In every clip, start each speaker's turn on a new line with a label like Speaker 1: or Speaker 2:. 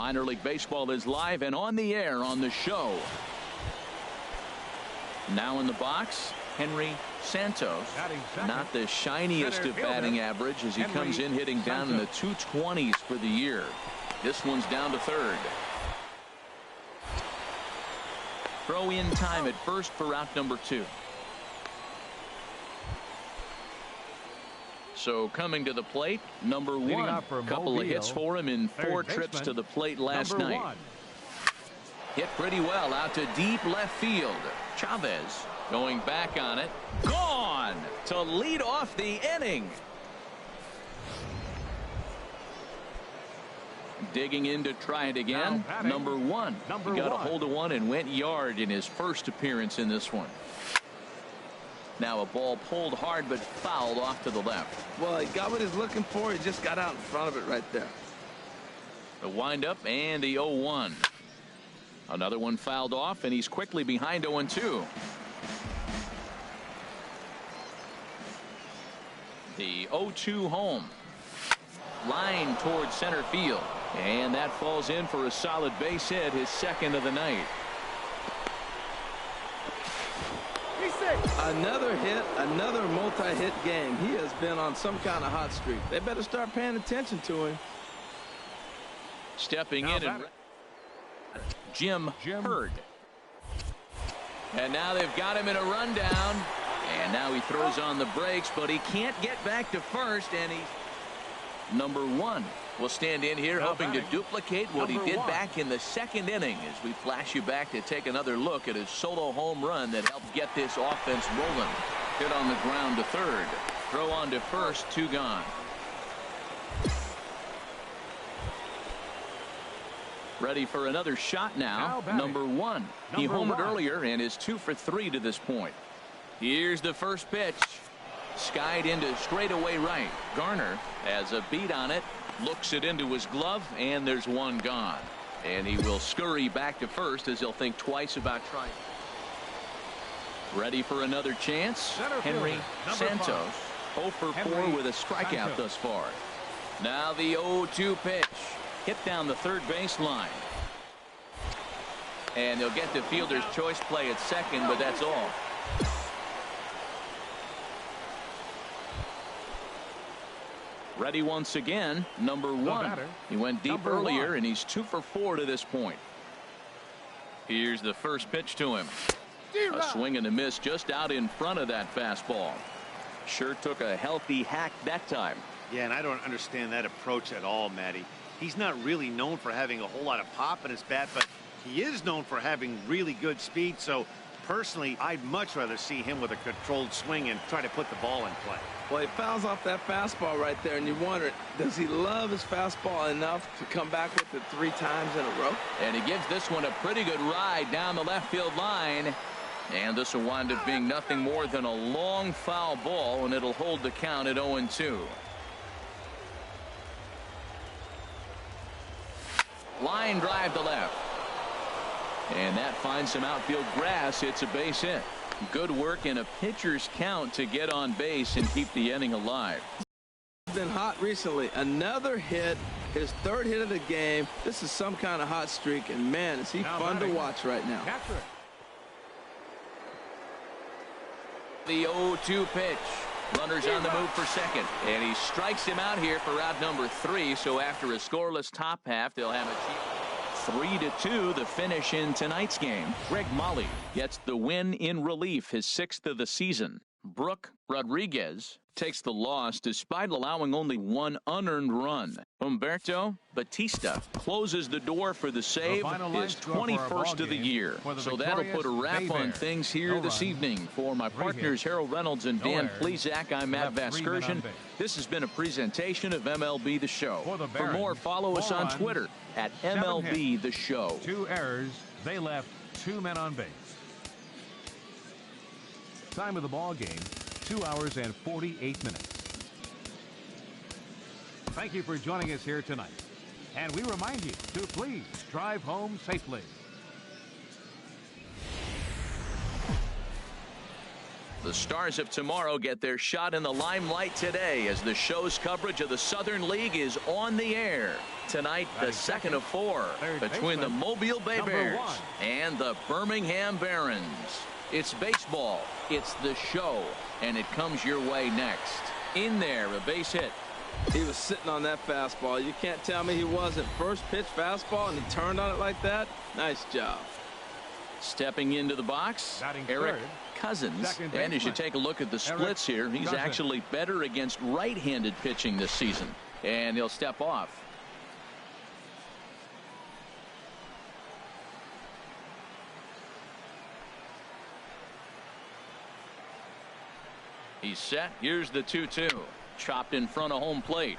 Speaker 1: Minor League Baseball is live and on the air on the show. Now in the box, Henry Santos. Not the shiniest of batting average as he comes in hitting down in the 220s for the year. This one's down to third. Throw in time at first for out number 2. So coming to the plate, number 1. Couple of hits for him in 4 trips to the plate last night. Hit pretty well out to deep left field. Chavez going back on it. Gone to lead off the inning. Digging in to try it again. Number 1. He got a hold of one and went yard in his first appearance in this one. Now a ball pulled hard but fouled off to the left.
Speaker 2: Well, he got what he's looking for. He just got out in front of it right there.
Speaker 1: The windup and the 0-1. Another one fouled off, and he's quickly behind 0-2. The 0-2 home. Line towards center field. And that falls in for a solid base hit, his second of the night.
Speaker 2: Another hit, another multi-hit game. He has been on some kind of hot streak. They better start paying attention to him.
Speaker 1: Stepping in and Jim Hurd. And now they've got him in a rundown. And now he throws on the brakes, but he can't get back to first. And he, number 1, will stand in here hoping to duplicate what he did back in the second inning as we flash you back to take another look at his solo home run that helped get this offense rolling. Hit on the ground to third. Throw on to first, 2 gone. Ready for another shot now. Number 1. He homered earlier and is 2 for 3 to this point. Here's the first pitch. Skied into straightaway right. Garner has a beat on it. Looks it into his glove, and there's one gone. And he will scurry back to first as he'll think twice about trying. Ready for another chance. Henry Santos. 0 for 4 with a strikeout thus far. Now the 0-2 pitch. Hit down the third base line. And they'll get the fielder's choice play at second, but that's all. Ready once again, number 1. He went deep earlier, and he's 2 for 4 to this point. Here's the first pitch to him. A swing and a miss just out in front of that fastball. Sure took a healthy hack that time.
Speaker 3: Yeah, and I don't understand that approach at all, Matty. He's not really known for having a whole lot of pop in his bat, but he is known for having really good speed. So personally, I'd much rather see him with a controlled swing and try to put the ball in play.
Speaker 2: Well, he fouls off that fastball right there, and you wonder, does he love his fastball enough to come back with it 3 times in a row?
Speaker 1: And he gives this one a pretty good ride down the left field line. And this will wind up being nothing more than a long foul ball, and it'll hold the count at 0-2. Line drive to left. And that finds some outfield grass. It's a base hit. Good work in a pitcher's count to get on base and keep the inning alive.
Speaker 2: He's been hot recently. Another hit, his 3rd hit of the game. This is some kind of hot streak, and man, is he fun to watch right now.
Speaker 1: The 0-2 pitch. Runners on the move for second, and he strikes him out here for out number 3. So after a scoreless top half, they'll have a 3-2 the finish in tonight's game. Greg Molly gets the win in relief, his 6th of the season. Brooke Rodriguez takes the loss despite allowing only 1 unearned run. Humberto Batista closes the door for the save, his 21st of the year. So that'll put a wrap on things here this evening. For my partners Harold Reynolds and Dan Plesac, I'm Matt Vasgersian. This has been a presentation of MLB The Show. For more, follow us on Twitter at MLB The Show.
Speaker 4: 2 errors. They left 2 men on base. Time of the ball game, 2 hours and 48 minutes. Thank you for joining us here tonight. And we remind you to please drive home safely.
Speaker 1: The Stars of tomorrow get their shot in the limelight today as the show's coverage of the Southern League is on the air. Tonight, the second of 4 between the Mobile Bay Bears and the Birmingham Barons. It's baseball, it's the show, and it comes your way next. In there, a base hit.
Speaker 2: He was sitting on that fastball. You can't tell me he wasn't. First pitch fastball, and he turned on it like that. Nice job.
Speaker 1: Stepping into the box, Eric Cousins. And as you take a look at the splits here, he's actually better against right-handed pitching this season. And he'll step off. He's set. Here's the 2-2. Chopped in front of home plate.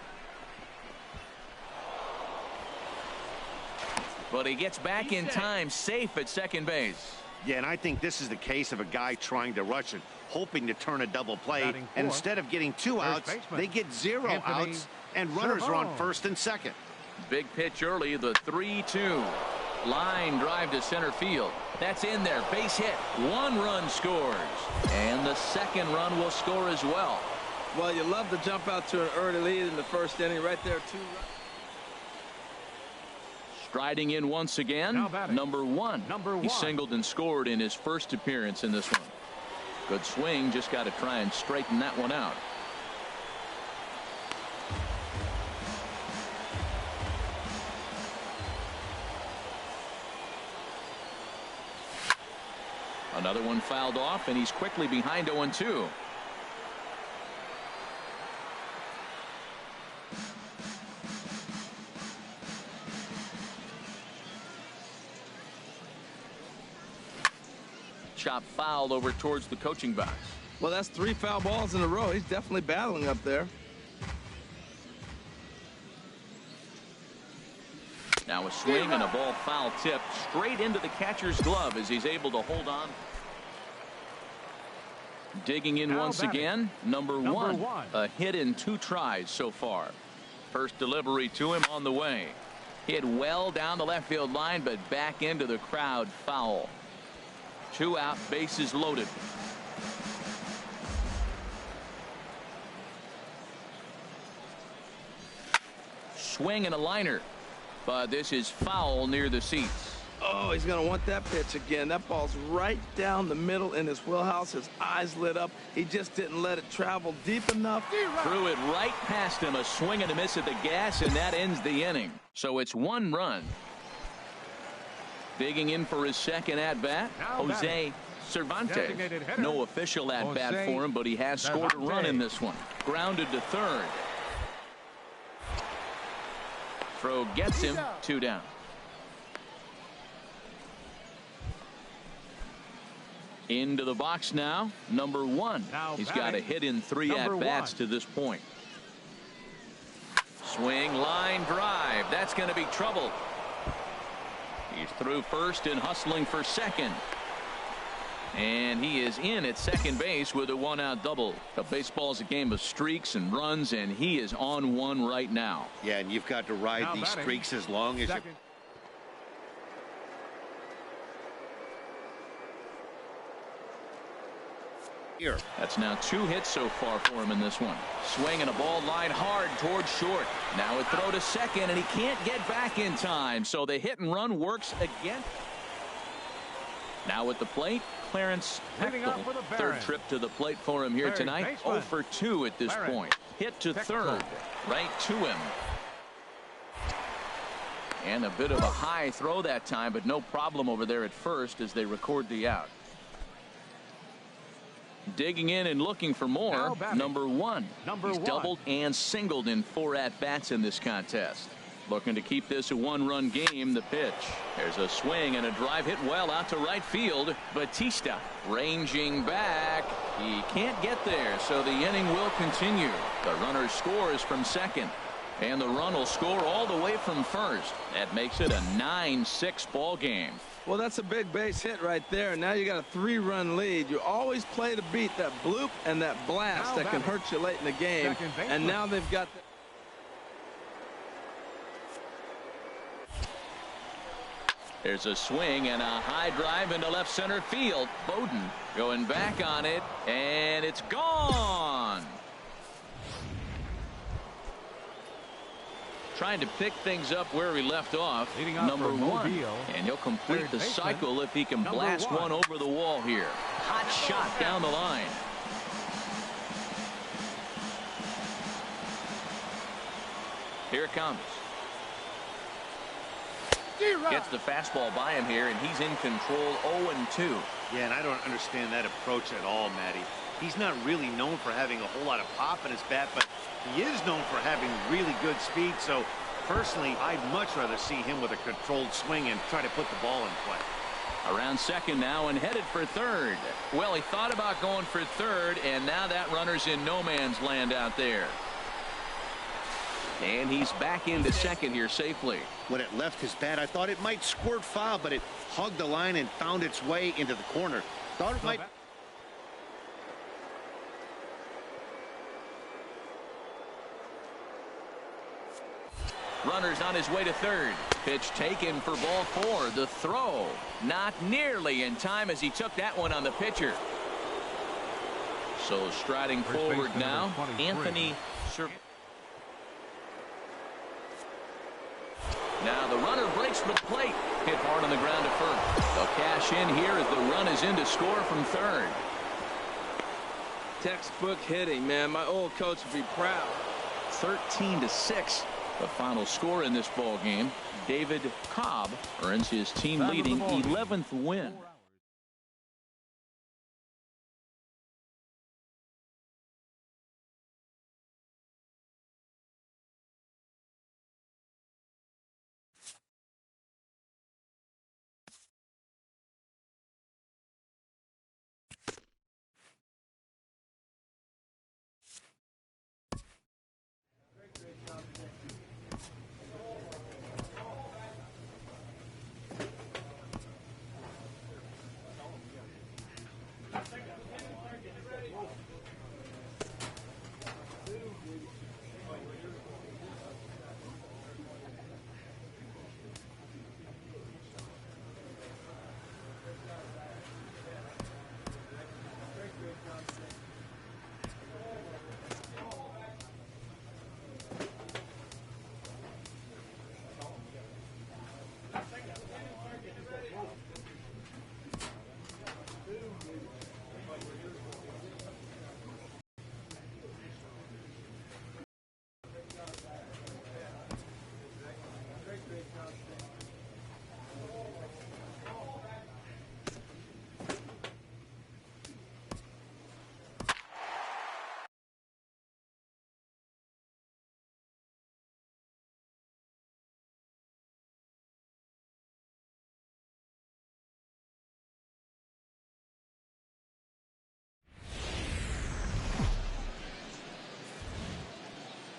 Speaker 1: But he gets back in time, safe at second base.
Speaker 3: Yeah, and I think this is the case of a guy trying to rush it, hoping to turn a double play. And instead of getting 2 outs, they get 0 outs, and runners are on first and second.
Speaker 1: Big pitch early, the 3-2. Line drive to center field. That's in there. Base hit. 1 run scores. And the second run will score as well.
Speaker 2: Well, you love to jump out to an early lead in the first inning. Right there, 2 runs.
Speaker 1: Striding in once again, number one. He singled and scored in his first appearance in this one. Good swing, just got to try and straighten that one out. Another one fouled off, and he's quickly behind 0-2. Chop fouled over towards the coaching box.
Speaker 2: Well, that's 3 foul balls in a row. He's definitely battling up there.
Speaker 1: Now a swing and a ball foul tip straight into the catcher's glove as he's able to hold on. Digging in once again, number one. A hit in 2 tries so far. First delivery to him on the way. Hit well down the left field line, but back into the crowd, foul. 2 out, bases loaded. Swing and a liner, but this is foul near the seats.
Speaker 2: Oh, he's going to want that pitch again. That ball's right down the middle in his wheelhouse. His eyes lit up. He just didn't let it travel deep enough.
Speaker 1: Threw it right past him. A swing and a miss at the gas, and that ends the inning. So it's 1 run. Digging in for his second at-bat, Jose Cervantes. No official at-bat for him, but he has scored a run in this one. Grounded to third. Throw gets him, 2 down. Into the box now, number one. He's got a hit in 3 at-bats to this point. Swing, line drive. That's going to be trouble. He's through first and hustling for second. And he is in at second base with a 1-out double. The baseball's a game of streaks and runs, and he is on one right now.
Speaker 3: Yeah, and you've got to ride these streaks as long as you... Here.
Speaker 1: That's now 2 hits so far for him in this one. Swing and a ball line hard towards short. Now a throw to second, and he can't get back in time. So the hit and run works again. Now at the plate, Clarence Heckel. Third trip to the plate for him here tonight. 0 for 2 at this point. Hit to third. Right to him. And a bit of a high throw that time, but no problem over there at first as they record the out. Digging in and looking for more, number one. He's doubled and singled in 4 at-bats in this contest. Looking to keep this a 1-run game. The pitch. There's a swing and a drive hit well out to right field. Batista ranging back. He can't get there, so the inning will continue. The runner scores from second, and the run will score all the way from first. That makes it a 9-6 ball game.
Speaker 2: Well, that's a big base hit right there. Now you got a 3-run lead. You always play to beat that bloop and that blast that can hurt you late in the game. And now they've got...
Speaker 1: There's a swing and a high drive into left center field. Bowden going back on it, and it's gone. Trying to pick things up where he left off. Number one. And he'll complete the cycle if he can blast one over the wall here. Hot shot down the line. Here it comes. Gets the fastball by him here, and he's in control 0-2.
Speaker 3: Yeah, and I don't understand that approach at all, Matty. He's not really known for having a whole lot of pop in his bat, but he is known for having really good speed. So, personally, I'd much rather see him with a controlled swing and try to put the ball in play.
Speaker 1: Around second now and headed for third. Well, he thought about going for third, and now that runner's in no man's land out there. And he's back into second here safely.
Speaker 3: When it left his bat, I thought it might squirt foul, but it hugged the line and found its way into the corner. Thought it might.
Speaker 1: Runner's on his way to third. Pitch taken for ball 4. The throw not nearly in time as he took that one on the pitcher. So striding forward now, Anthony. Now the runner breaks the plate. Hit hard on the ground to first. They'll cash in here as the run is in to score from third.
Speaker 2: Textbook hitting, man. My old coach would be proud.
Speaker 1: 13-6. The final score in this ball game. David Cobb earns his team-leading 11th win.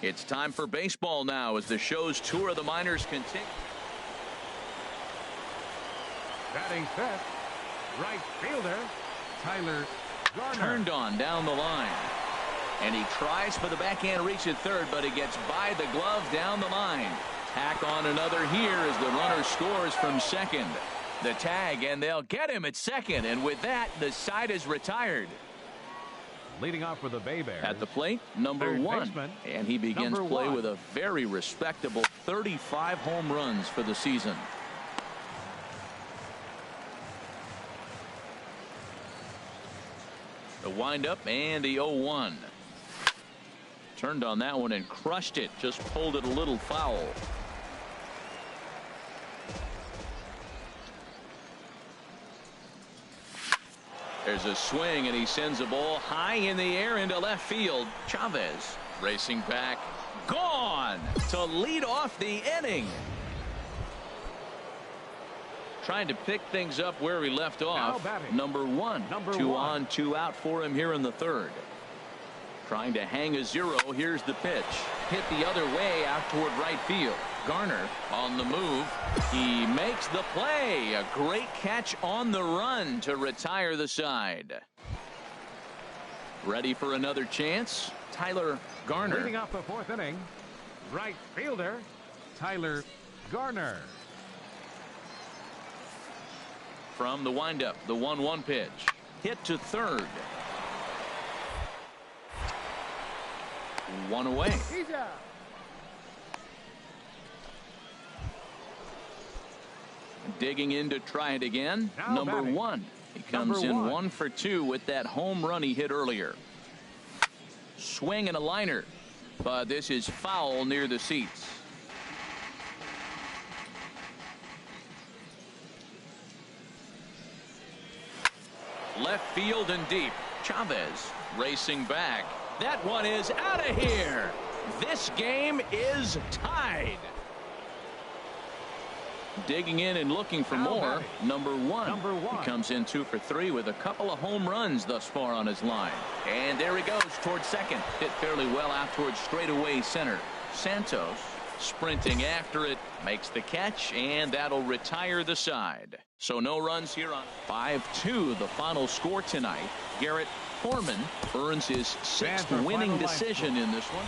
Speaker 1: It's time for baseball now as the show's tour of the minors continue.
Speaker 4: Batting fifth, right fielder, Tyler Garner.
Speaker 1: Turned on down the line. And he tries for the backhand reach at third, but he gets by the glove down the line. Tack on another here as the runner scores from second. The tag, and they'll get him at second. And with that, the side is retired.
Speaker 4: Leading off for the Bay Bears.
Speaker 1: At the plate, number one. And he begins play with a very respectable 35 home runs for the season. The windup and the 0-1. Turned on that one and crushed it. Just pulled it a little foul. There's a swing, and he sends a ball high in the air into left field. Chavez racing back. Gone to lead off the inning. Trying to pick things up where he left off. Number one. Two on, two out for him here in the third. Trying to hang a zero. Here's the pitch. Hit the other way out toward right field. Garner on the move. He makes the play. A great catch on the run to retire the side. Ready for another chance? Tyler Garner.
Speaker 4: Leading off the fourth inning, right fielder Tyler Garner.
Speaker 1: From the windup, the 1-1 pitch. Hit to third. One away. Digging in to try it again. Number 1. He comes in 1 for 2 with that home run he hit earlier. Swing and a liner, but this is foul near the seats. Left field and deep. Chavez racing back. That one is out of here. This game is tied. Digging in and looking for more. Number one. He comes in 2 for 3 with a couple of home runs thus far on his line. And there he goes towards second. Hit fairly well out towards straightaway center. Santos sprinting after it, makes the catch, and that'll retire the side. So no runs here on 5-2 the final score tonight. Garrett Foreman earns his 6th winning decision in this one.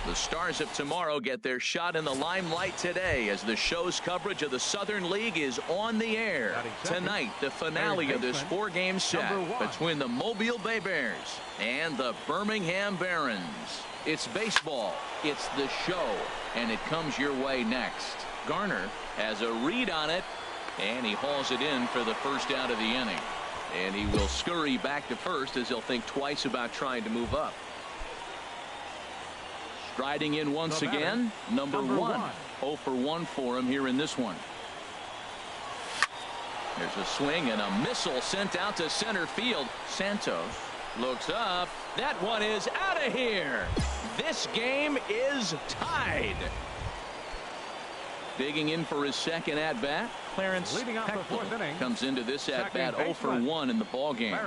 Speaker 1: The Stars of tomorrow get their shot in the limelight today as the show's coverage of the Southern League is on the air. Tonight, the finale of this 4-game set between the Mobile Bay Bears and the Birmingham Barons. It's baseball, it's the show, and it comes your way next. Garner has a read on it, and he hauls it in for the first out of the inning. And he will scurry back to first as he'll think twice about trying to move up. Striding in once again, number one. 0 for 1 for him here in this one. There's a swing and a missile sent out to center field. Santos looks up. That one is out of here. This game is tied. Digging in for his second at-bat, Clarence Pechtel comes into this at-bat 0 for 1 in the ballgame.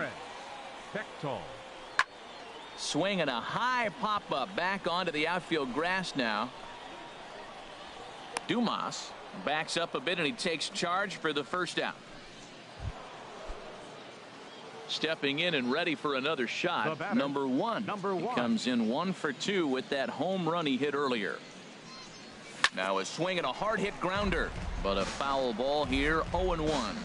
Speaker 1: Swing and a high pop-up back onto the outfield grass now. Dumas backs up a bit and he takes charge for the first out. Stepping in and ready for another shot, number one. He comes in 1 for 2 with that home run he hit earlier. Now a swing and a hard hit grounder, but a foul ball here, 0-1.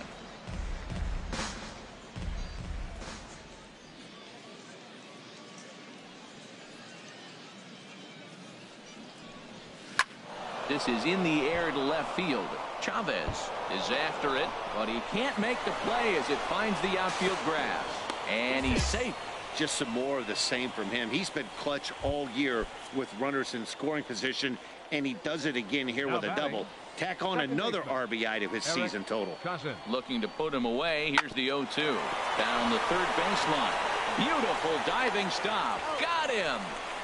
Speaker 1: This is in the air to left field. Chavez is after it, but he can't make the play as it finds the outfield grass. And he's safe.
Speaker 3: Just some more of the same from him. He's been clutch all year with runners in scoring position, and he does it again here with a double. Tack on another RBI to his season total.
Speaker 1: Looking to put him away. Here's the 0-2. Down the third baseline. Beautiful diving stop. Got him.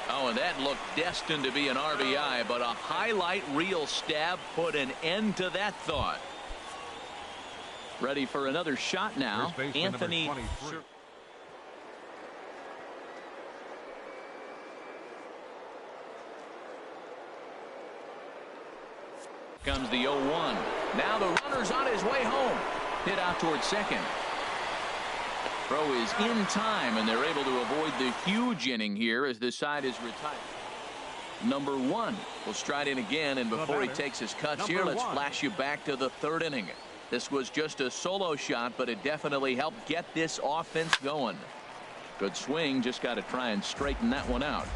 Speaker 1: Oh, and that looked destined to be an RBI, but a highlight reel stab put an end to that thought. Ready for another shot now. Anthony. Comes the 0-1. Now the runner's on his way home. Hit out towards second. Throw is in time, and they're able to avoid the huge inning here as this side is retired. Number one will stride in again, and before he takes his cuts here, let's flash you back to the third inning. This was just a solo shot, but it definitely helped get this offense going. Good swing, just got to try and straighten that one out.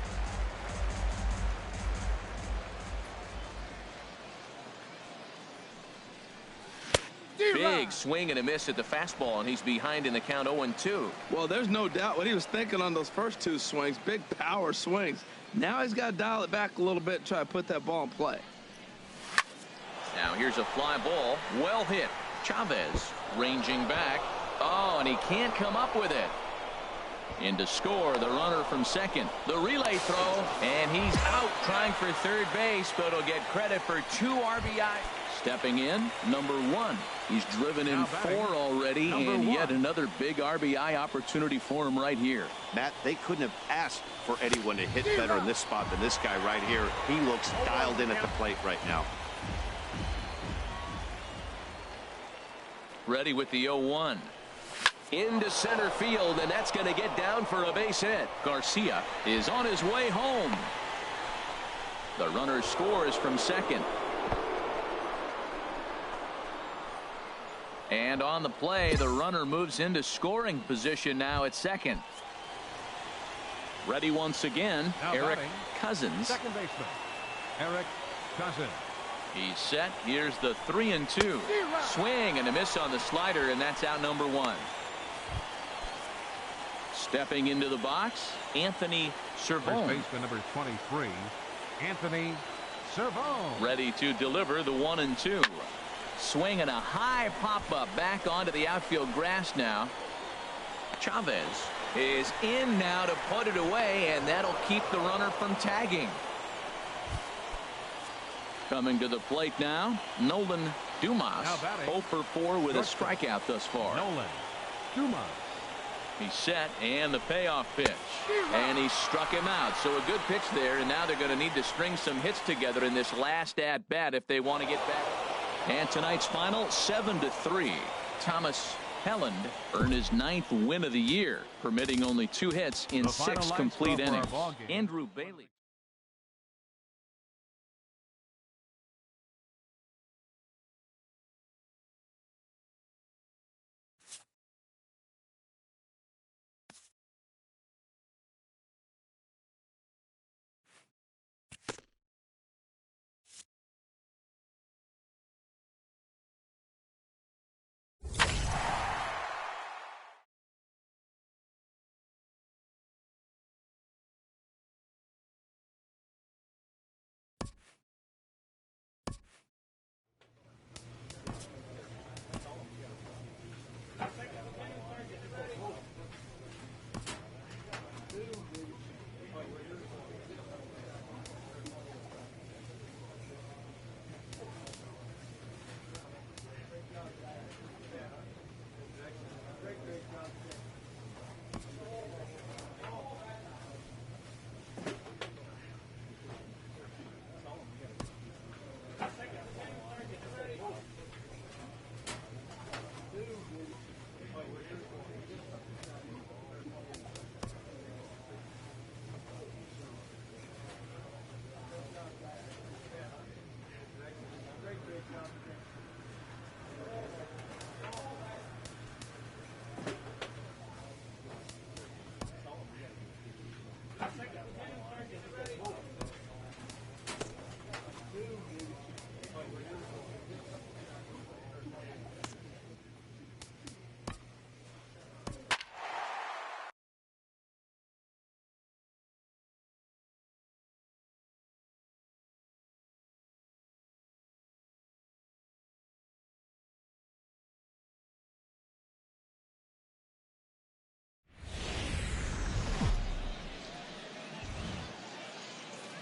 Speaker 1: Big swing and a miss at the fastball, and he's behind in the count 0-2.
Speaker 2: Well, there's no doubt what he was thinking on those first 2 swings. Big power swings. Now he's got to dial it back a little bit and try to put that ball in play.
Speaker 1: Now here's a fly ball. Well hit. Chavez ranging back. Oh, and he can't come up with it. In to score, the runner from second. The relay throw, and he's out trying for third base, but he'll get credit for 2 RBI. Stepping in, number one. He's driven in 4 already, and yet another big RBI opportunity for him right here.
Speaker 3: Matt, they couldn't have asked for anyone to hit better in this spot than this guy right here. He looks dialed in at the plate right now.
Speaker 1: Ready with the 0-1. Into center field, and that's going to get down for a base hit. Garcia is on his way home. The runner scores from second. And on the play, the runner moves into scoring position now at second. Ready once again,
Speaker 4: Now
Speaker 1: Eric
Speaker 4: batting,
Speaker 1: Cousins.
Speaker 4: second baseman, Eric Cousins.
Speaker 1: He's set. Here's the 3-2. Swing and a miss on the slider, and that's out number 1. Stepping into the box, Anthony
Speaker 4: First
Speaker 1: Servone.
Speaker 4: baseman number 23, Anthony Servone.
Speaker 1: Ready to deliver the 1-2. Swing and a high pop-up back onto the outfield grass now. Chavez is in now to put it away, and that'll keep the runner from tagging. Coming to the plate now, Nolan Dumas.
Speaker 4: Now batting,
Speaker 1: 0 for 4 with a strikeout thus far.
Speaker 4: Nolan Dumas.
Speaker 1: He's set, and the payoff pitch. And he struck him out. So a good pitch there, and now they're going to need to string some hits together in this last at-bat if they want to get back. And tonight's final, 7-3. Thomas Helland earned his 9th win of the year, permitting only 2 hits in
Speaker 4: The final
Speaker 1: 6
Speaker 4: line
Speaker 1: complete
Speaker 4: score for our
Speaker 1: innings.
Speaker 4: ball game.
Speaker 1: Andrew Bailey.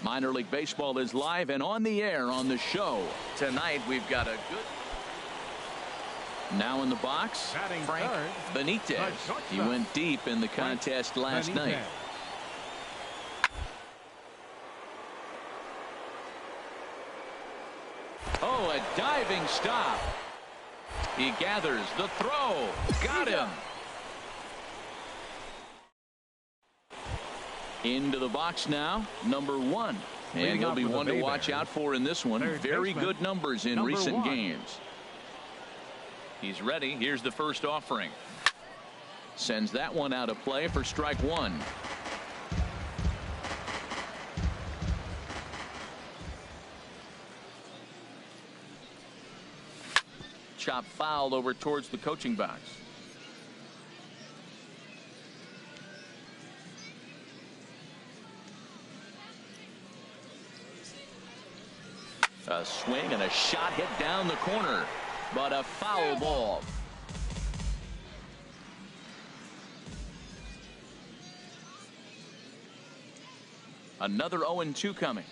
Speaker 1: Minor League Baseball is live and on the air on the show. Tonight we've got a good... Now in the box,
Speaker 4: Batting
Speaker 1: Frank
Speaker 4: third,
Speaker 1: Benitez.
Speaker 4: the shortstop.
Speaker 1: He went deep in the contest last
Speaker 4: Benitez.
Speaker 1: night. Oh, a diving stop. He gathers the throw. Got him. Into the box now, number 1. And
Speaker 4: Leading
Speaker 1: he'll
Speaker 4: off
Speaker 1: be
Speaker 4: for the
Speaker 1: one to
Speaker 4: Bay
Speaker 1: watch
Speaker 4: Bears.
Speaker 1: out for in this one.
Speaker 4: Third
Speaker 1: Very
Speaker 4: baseman,
Speaker 1: good numbers in
Speaker 4: number
Speaker 1: recent
Speaker 4: 1.
Speaker 1: games. He's ready. Here's the first offering. Sends that one out of play for strike 1. Chop foul over towards the coaching box. A swing and a shot hit down the corner, but a foul ball. Another 0-2 coming.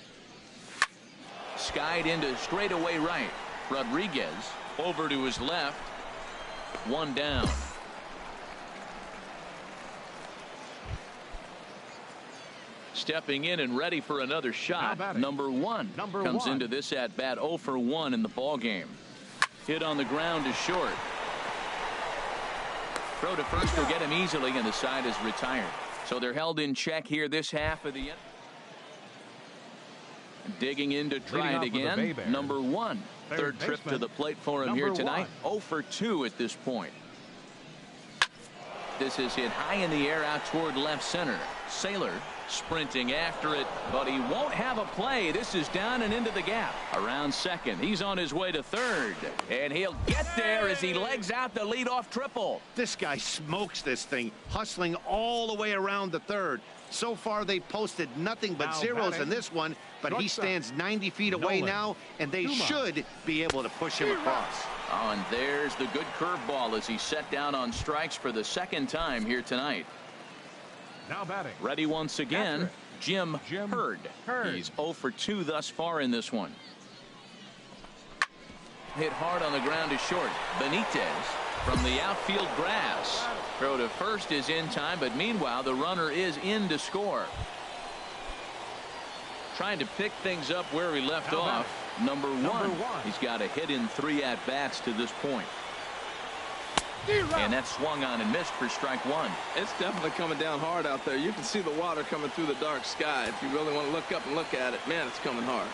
Speaker 1: Skied into straightaway right. Rodriguez over to his left. 1 down. Stepping in and ready for another shot. Number 1 comes into this at bat 0 for 1 in the ball game. Hit on the ground is short. Throw to first will get him easily, and the side is retired. So they're held in check here this half of the end. Digging in to try it again. Number 1. Third trip to the plate for him here tonight. 0 for 2 at this point. This is hit high in the air out toward left center. Saylor sprinting after it, but he won't have a play. This is down and into the gap. Around second. He's on his way to third. And he'll get there as he legs out the leadoff triple.
Speaker 3: This guy smokes this thing, hustling all the way around the third. So far, they posted nothing but zeros in this one, but he stands 90 feet away now, and they should be able to push him across.
Speaker 1: Oh, and there's the good curveball as he's set down on strikes for the second time here tonight.
Speaker 4: Now batting.
Speaker 1: Ready once again, Jim Hurd. He's 0 for 2 thus far in this one. Hit hard on the ground is short. Benitez from the outfield grass. Throw to first is in time, but meanwhile the runner is in to score. Trying to pick things up where he left off. Number one. He's got a hit in 3 at-bats to this point. And that's swung on and missed for strike 1.
Speaker 2: It's definitely coming down hard out there. You can see the water coming through the dark sky. If you really want to look up and look at it, man, it's coming hard.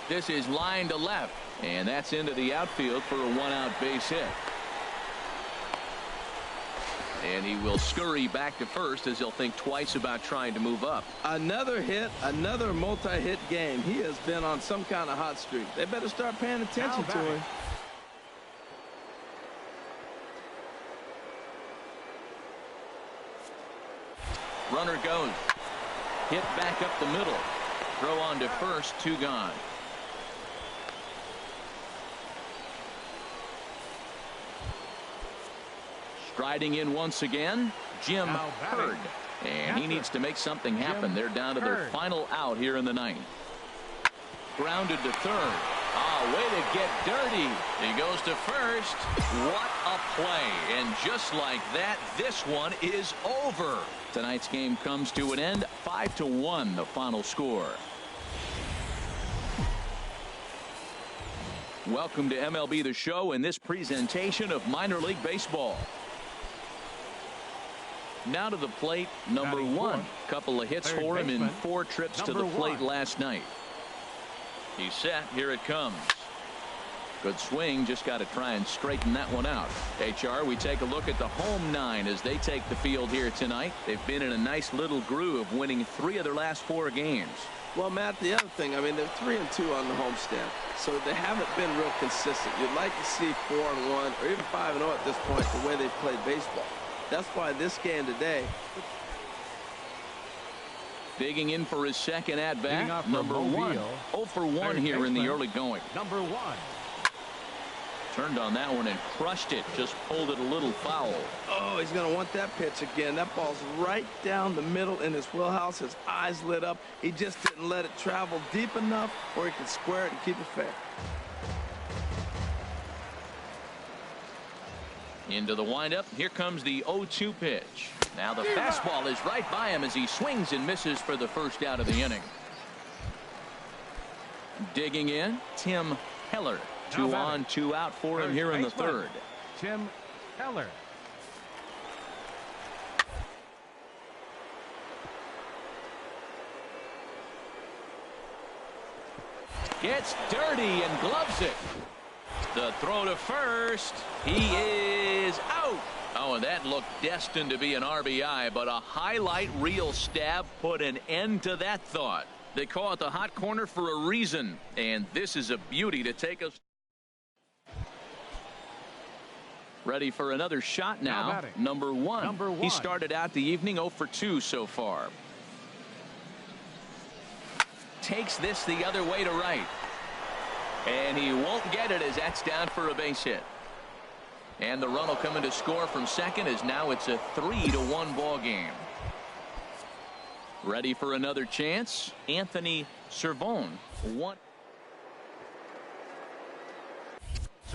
Speaker 1: This is line to left, and that's into the outfield for a 1-out base hit. And he will scurry back to first as he'll think twice about trying to move up.
Speaker 2: Another hit, another multi-hit game. He has been on some kind of hot streak. They better start paying attention to him.
Speaker 1: Runner goes. Hit back up the middle. Throw on to first, 2 gone. Striding in once again, Jim Hurd. And he needs to make something happen. They're down to their final out here in the 9th. Grounded to third. Oh, way to get dirty. He goes to first. What a play. And just like that, this one is over. Tonight's game comes to an end. 5-1 the final score. Welcome to MLB The Show in this presentation of minor league baseball. Now to the plate, number 1. Couple of hits for him in 4 trips to the plate last night. He's set. Here it comes. Good swing. Just got to try and straighten that one out. HR, we take a look at the home 9 as they take the field here tonight. They've been in a nice little groove, winning 3 of their last 4 games.
Speaker 2: Well, Matt, the other thing, I mean, they're 3-2 on the homestand, so they haven't been real consistent. You'd like to see 4-1 or even 5-0 at this point, the way they played baseball. That's why this game today.
Speaker 1: Digging in for his second at-bat, number 1. 0 for 1 here in the early going.
Speaker 4: Number 1.
Speaker 1: Turned on that one and crushed it. Just pulled it a little foul.
Speaker 2: Oh, he's going to want that pitch again. That ball's right down the middle in his wheelhouse. His eyes lit up. He just didn't let it travel deep enough where he could square it and keep it fair.
Speaker 1: Into the windup. Here comes the 0-2 pitch. Now the fastball is right by him as he swings and misses for the first out of the inning. Digging in, Tim Heller. 2 on, 2 out for him here in the 3rd.
Speaker 4: Tim Heller.
Speaker 1: Gets dirty and gloves it. The throw to first. He is out. Oh, and that looked destined to be an RBI, but a highlight reel stab put an end to that thought. They call it the hot corner for a reason, and this is a beauty to take us. Ready for another shot now. Number 1. He started out the evening 0 for 2 so far. Takes this the other way to right. And he won't get it as that's down for a base hit. And the run will come in to score from second as now it's a 3-1 ball game. Ready for another chance. Anthony Servone.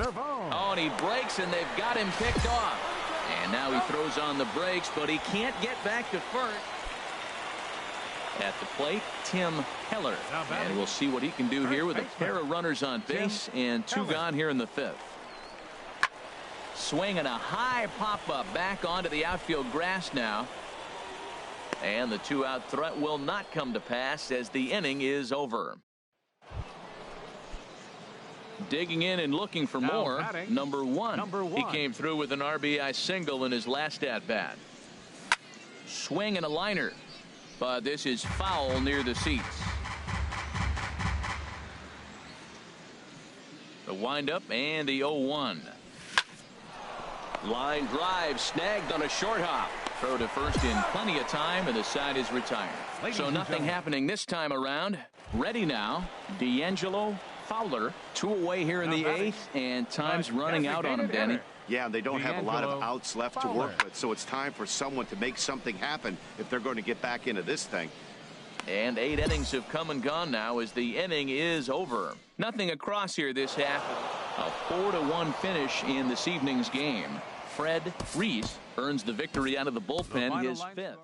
Speaker 1: Oh, and he breaks, and they've got him picked off. And now he throws on the brakes, but he can't get back to first. At the plate, Tim Heller. And we'll see what he can do here with a pair of runners on base and 2 gone here in the 5th. Swing and a high pop-up back onto the outfield grass now. And the 2-out threat will not come to pass as the inning is over. Digging in and looking for
Speaker 4: Now
Speaker 1: more,
Speaker 4: batting,
Speaker 1: number one. He
Speaker 4: 1.
Speaker 1: came through with an RBI single in his last at-bat. Swing and a liner, but this is foul near the seats. The windup and the 0-1. Line drive snagged on a short hop. Throw to first in plenty of time, and the side is retired. So nothing happening this time around. Ready now, D'Angelo Fowler, 2 away here in the 8th, and time's running out on him, Danny.
Speaker 3: Yeah, they don't have a lot of outs left to work with, so it's time for someone to make something happen if they're going to get back into this thing.
Speaker 1: And 8 innings have come and gone now as the inning is over. Nothing across here this half. A 4-1 finish in this evening's game. Fred Reese earns the victory out of the bullpen, his 5th.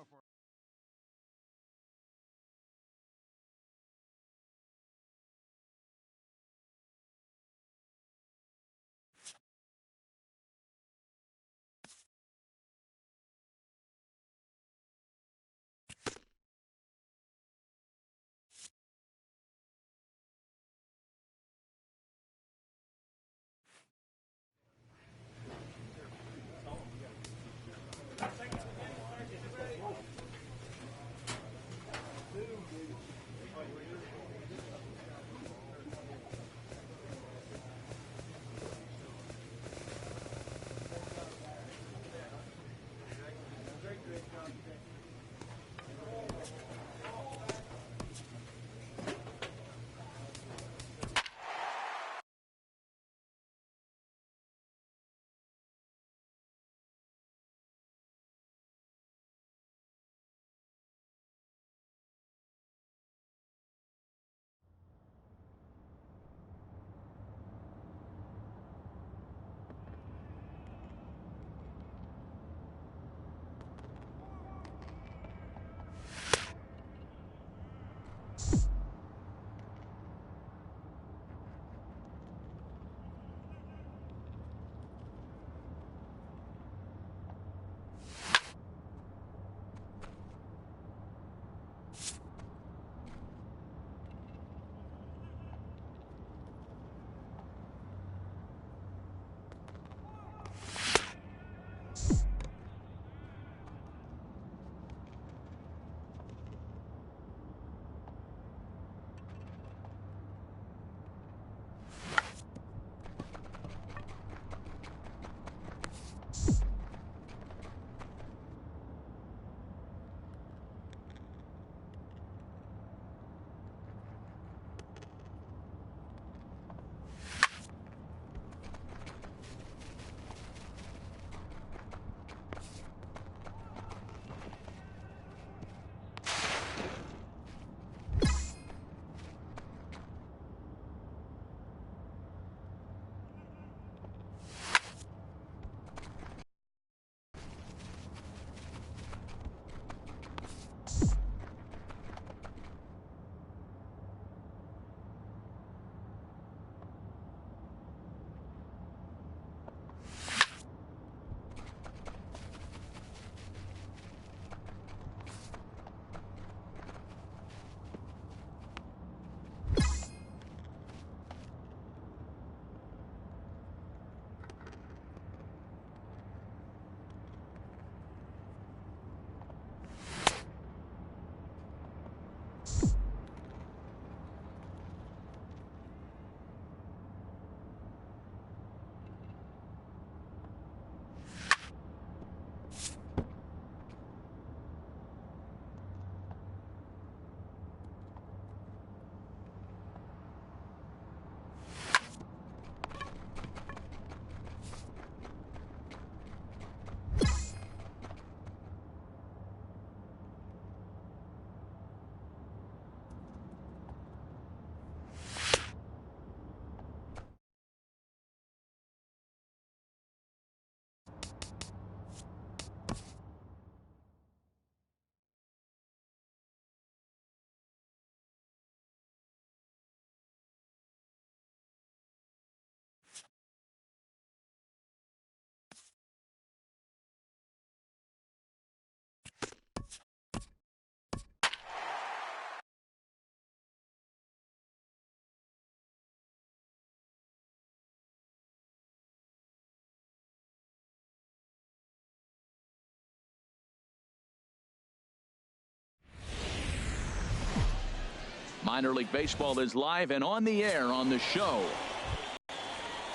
Speaker 1: Minor League Baseball is live and on the air on the show.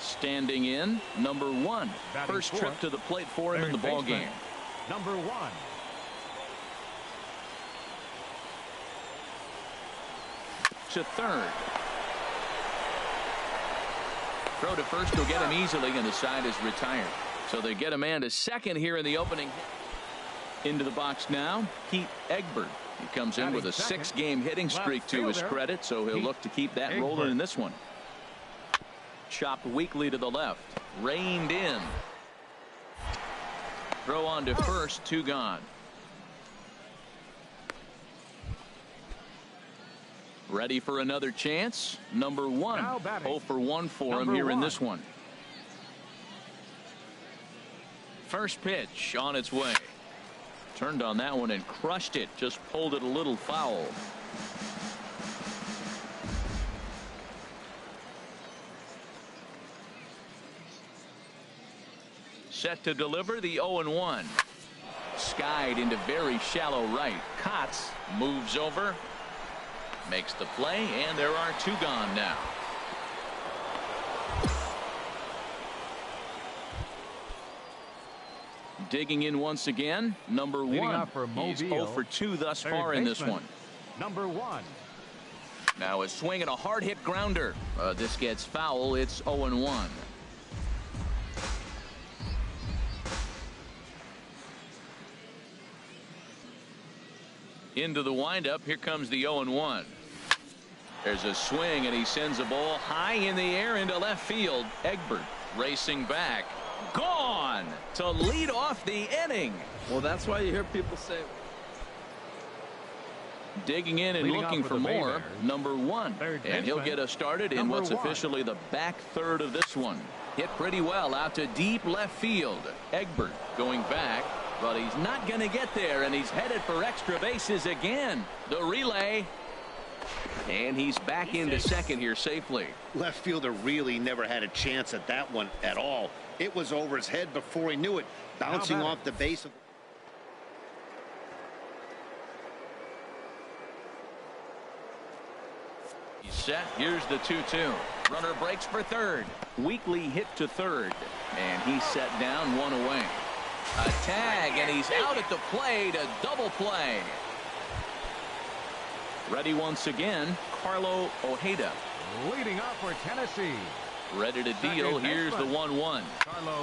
Speaker 1: Standing in, number 1.
Speaker 4: Batting
Speaker 1: First
Speaker 4: fourth,
Speaker 1: trip to the plate for him in the
Speaker 4: third
Speaker 1: ball
Speaker 4: baseman,
Speaker 1: game.
Speaker 4: Number 1.
Speaker 1: To third. Throw to first will get him easily, and the side is retired. So they get a man to second here in the opening. Into the box now, Pete Egbert. He comes in with a 6-game hitting streak to his credit, so he'll look to keep that rolling in this one. Chopped weakly to the left. Reined in. Throw on to first, 2 gone. Ready for another chance. Number 1. 0 for 1 for him here in this one. First pitch on its way. Turned on that one and crushed it. Just pulled it a little foul. Set to deliver the 0-1. Skied into very shallow right. Kotz moves over. Makes the play, and there are 2 gone now. Digging in once again, number 1. He's 0 for 2 thus far in this one.
Speaker 4: Number 1.
Speaker 1: Now a swing and a hard hit grounder. This gets foul. It's 0-1. Into the windup. Here comes the 0-1. There's a swing, and he sends a ball high in the air into left field. Egbert racing back. Gone to lead off the inning.
Speaker 2: Well, that's why you hear people say.
Speaker 1: Digging in and looking for more. Number 1. And he'll get us started in what's officially the back third of this one. Hit pretty well out to deep left field. Egbert going back, but he's not going to get there, and he's headed for extra bases again. The relay. And he's back into second here safely.
Speaker 3: Left fielder really never had a chance at that one at all. It was over his head before he knew it, bouncing off the base.
Speaker 1: He's set. Here's the 2-2. Runner breaks for third. Weakly hit to third. And he's set down, 1 away. A tag, and he's out at the plate. A double play. Ready once again, Carlo Ojeda.
Speaker 4: Leading off for Tennessee.
Speaker 1: Ready to deal. Here's the 1-1.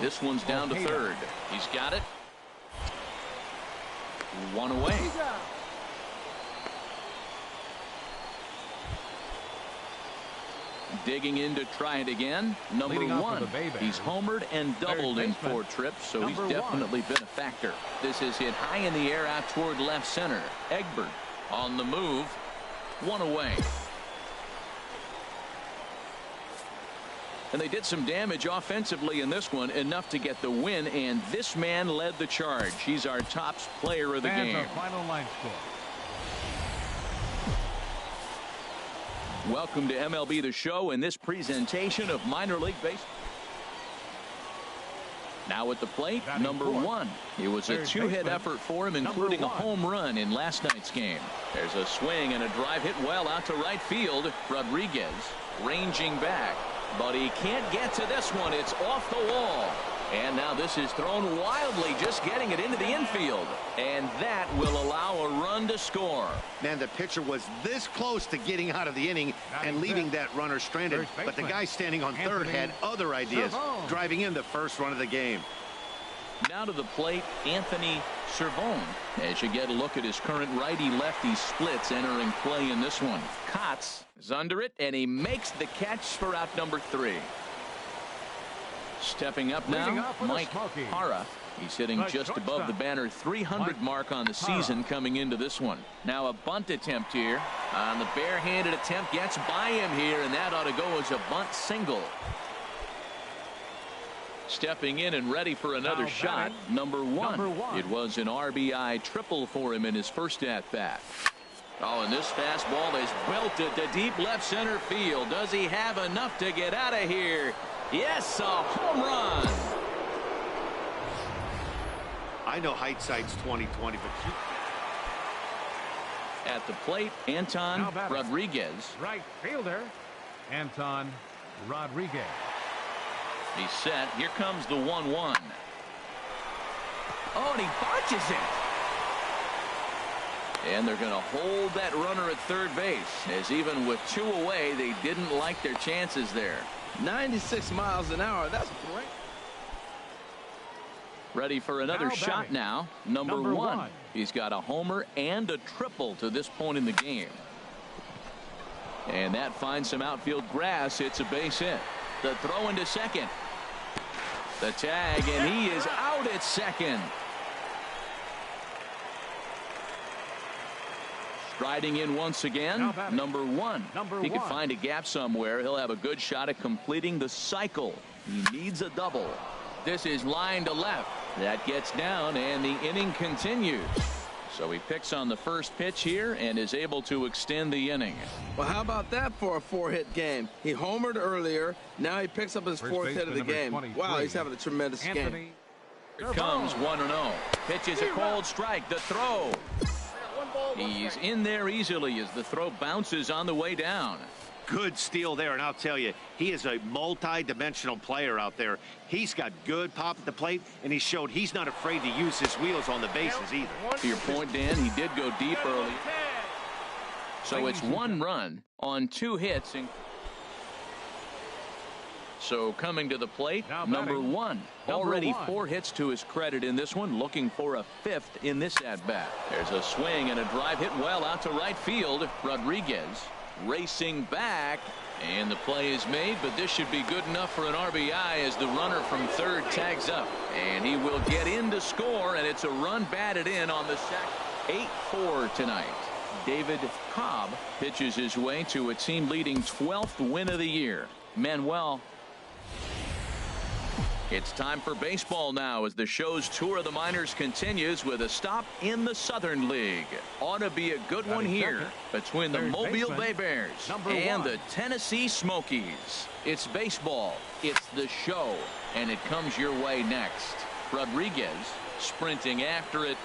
Speaker 1: This one's down to third. He's got it. 1 away. Digging in to try it again. Number 1. He's homered and doubled in 4 trips, so he's definitely been a factor. This is hit high in the air out toward left center. Egbert on the move. 1 away. And they did some damage offensively in this one, enough to get the win, and this man led the charge. He's our top player of the game.
Speaker 4: Final line score.
Speaker 1: Welcome to MLB The Show and this presentation of minor league baseball. Now at the plate, number 1. It was a 2-hit effort for him, including a home run in last night's game. There's a swing and a drive hit well out to right field. Rodriguez ranging back, but he can't get to this one. It's off the wall. And now this is thrown wildly, just getting it into the infield. And that will allow a run to score.
Speaker 3: Man, the pitcher was this close to getting out of the inning and leaving that runner stranded. But the guy standing on third had other ideas, driving in the first run of the game.
Speaker 1: Now to the plate, Anthony Cervone. As you get a look at his current righty-lefty splits entering play in this one. Kotz is under it, and he makes the catch for out number 3. Stepping up now, Mike Hara. He's hitting just above the banner 300 mark on the season coming into this one. Now a bunt attempt here. On the barehanded attempt, gets by him here, and that ought to go as a bunt single. Stepping in and ready for another shot, number 1. It was an RBI triple for him in his first at-bat. Oh, and this fastball is belted to deep left center field. Does he have enough to get out of here? Yes, a home run.
Speaker 3: I know hindsight's 20/20, but
Speaker 1: At the plate, Anton Rodriguez.
Speaker 4: Right fielder, Anton Rodriguez.
Speaker 1: He's set. Here comes the 1-1. Oh, and he botches it. And they're going to hold that runner at third base, as even with 2 away, they didn't like their chances there.
Speaker 2: 96 miles an hour. That's great.
Speaker 1: Ready for another
Speaker 4: Now
Speaker 1: shot
Speaker 4: batting.
Speaker 1: now. Number one. He's got a homer and a triple to this point in the game. And that finds some outfield grass. It's a base hit. The throw into second. The tag, and he is out at second. Striding in once again, number one. If he can find a gap somewhere, he'll have a good shot at completing the cycle. He needs a double. This is line to left. That gets down, and the inning continues. So he picks on the first pitch here and is able to extend the inning.
Speaker 2: Well, how about that for a 4-hit game? He homered earlier. Now he picks up his 4th hit of the game. Wow, he's having a tremendous game.
Speaker 1: Here comes 1-0. Pitches a cold strike. The throw. He's in there easily as the throw bounces on the way down.
Speaker 3: Good steal there, and I'll tell you, he is a multi-dimensional player out there. He's got good pop at the plate, and he showed he's not afraid to use his wheels on the bases either.
Speaker 1: To your point, Dan, he did go deep early. So it's 1 run on 2 hits. So coming to the plate, number 1. Already 4 hits to his credit in this one, looking for a 5th in this at-bat. There's a swing and a drive hit well out to right field. Rodriguez racing back, and the play is made, but this should be good enough for an RBI as the runner from third tags up, and he will get in to score, and it's a run batted in on the second. 8-4 tonight. David Cobb pitches his way to a team-leading 12th win of the year. Manuel. It's time for baseball now as the show's tour of the minors continues with a stop in the Southern League. Ought to be a good one here between the Mobile Bay Bears and the Tennessee Smokies. It's baseball, it's the show, and it comes your way next. Rodriguez sprinting after it.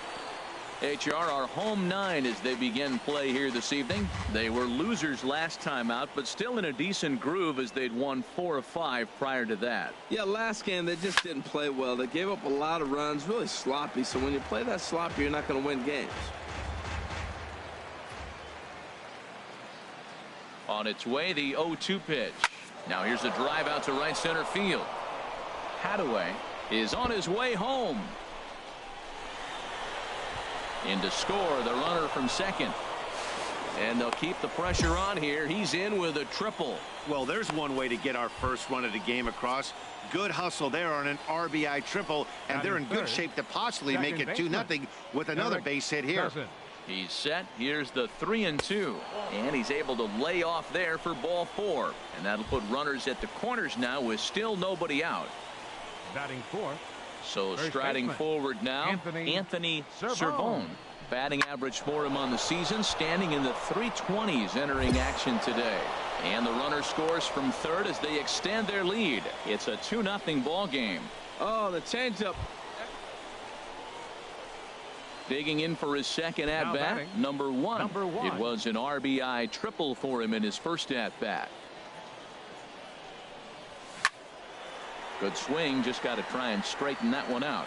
Speaker 1: HR are home 9 as they begin play here this evening. They were losers last time out, but still in a decent groove as they'd won 4 of 5 prior to that.
Speaker 2: Yeah, last game they just didn't play well. They gave up a lot of runs, really sloppy. So when you play that sloppy, you're not going to win games.
Speaker 1: On its way, the 0-2 pitch. Now here's a drive out to right center field. Hadaway is on his way home. In to score, the runner from second. And they'll keep the pressure on here. He's in with a triple.
Speaker 3: Well, there's one way to get our first run of the game across. Good hustle there on an RBI triple, and they're in good shape to possibly make it 2-0 with another base hit here.
Speaker 1: He's set. Here's the 3-2. And he's able to lay off there for ball 4. And that'll put runners at the corners now with still nobody out.
Speaker 4: Batting fourth.
Speaker 1: So striding forward now, Anthony Cervone. Batting average for him on the season, standing in the 320s entering action today. And the runner scores from third as they extend their lead. It's a 2-0 ball game.
Speaker 2: Oh, the changeup.
Speaker 1: Digging in for his second at-bat, number one. It was an RBI triple for him in his first at-bat. Good swing, just got to try and straighten that one out.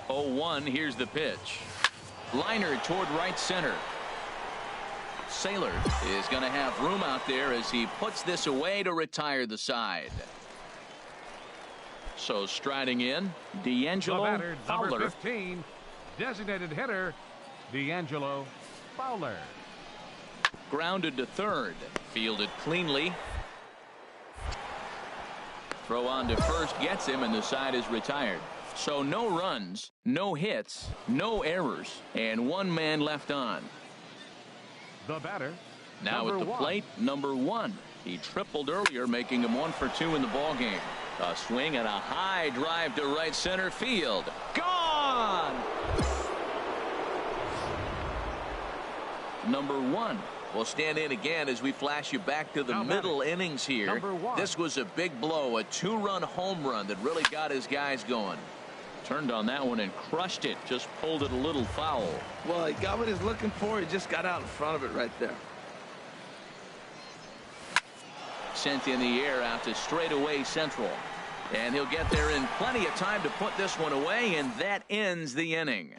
Speaker 1: Oh, 1, here's the pitch. Liner toward right center. Saylor is going to have room out there as he puts this away to retire the side. So striding in, D'Angelo Fowler.
Speaker 4: Number 15, designated hitter, D'Angelo Fowler.
Speaker 1: Grounded to third. Fielded cleanly. Throw on to first gets him, and the side is retired. So no runs, no hits, no errors, and 1 man left on.
Speaker 4: The batter.
Speaker 1: Now at the plate, number 1. He tripled earlier, making him 1 for 2 in the ballgame. A swing and a high drive to right center field. Gone! Number 1 We'll stand in again as we flash you back to the middle innings here. This was a big blow, a 2-run home run that really got his guys going. Turned on that one and crushed it. Just pulled it a little foul.
Speaker 2: Well, he got what he's looking for. He just got out in front of it right there.
Speaker 1: Sent in the air out to straightaway central. And he'll get there in plenty of time to put this one away, and that ends the inning.